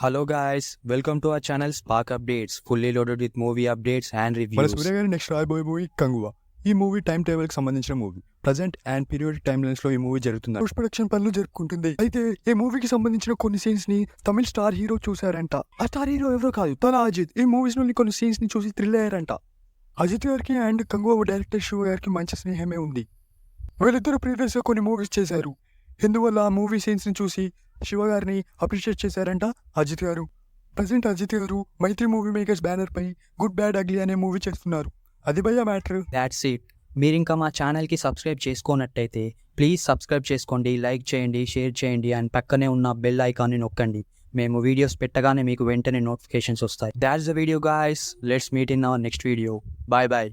Hello guys, welcome to our channel Spark Updates, fully loaded with movie updates and మన reviews. సూర్య గారి next రాబోయే movie Kanguva. ఈ movie time table కి సంబంధించిన movie. Present and periodic time lines లో ఈ movie జరుగుతుంది. పోస్ట్ ప్రొడక్షన్ పనులు జరుపుకుంటుంది. అయితే ఈ మూవీకి సంబంధించిన కొన్ని సీన్స్ ని తమిళ స్టార్ హీరో చూశారంట. ఆ స్టార్ హీరో ఎవరో కాదు, తన అజిత్. ఈ మూవీస్ నుండి కొన్ని సీన్స్ ని చూసి థ్రిల్ అయ్యారంట. అజిత్ గారికి అండ్ కంగువా డైరెక్టర్ శివ గారికి మంచి స్నేహమే ఉంది. వీళ్ళిద్దరు ప్రీవియస్ గా కొన్ని మూవీస్ చేశారు. ఇందువల్ల ఆ మూవీ సీన్స్ ని చూసి శివ గారిని అప్రిషియేట్ చేశారంట అజిత్ గారు. ప్రజెంట్ అజిత్ గారు మైత్రి మూవీ మేకర్స్ బ్యానర్ పై గుడ్ బ్యాడ్ అగ్లీ అనే మూవీ చేస్తున్నారు. అది భయ్యా మ్యాటర్. That's it. మీరు ఇంకా మా ఛానల్కి సబ్స్క్రైబ్ చేసుకోనట్టయితే ప్లీజ్ సబ్స్క్రైబ్ చేసుకోండి, లైక్ చేయండి, షేర్ చేయండి అండ్ పక్కనే ఉన్న బెల్ ఐకాన్ని నొక్కండి. మేము వీడియోస్ పెట్టగానే మీకు వెంటనే నోటిఫికేషన్స్ వస్తాయి. That's the video guys. Let's meet in our next video. Bye bye.